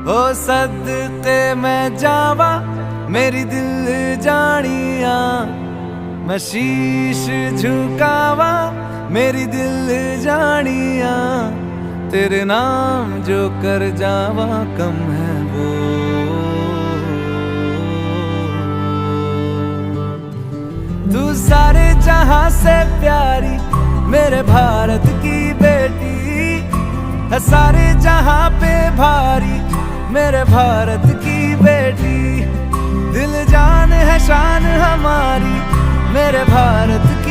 हो सदके मैं जावा मेरी दिल जानिया, मैं शीश झुकावा मेरी दिल जानिया, तेरे नाम जो कर जावा कम है वो। तू सारे जहां से प्यारी मेरे भारत की बेटी है, सारे जहां पे भारी मेरे भारत की बेटी, दिल जान है शान हमारी मेरे भारत की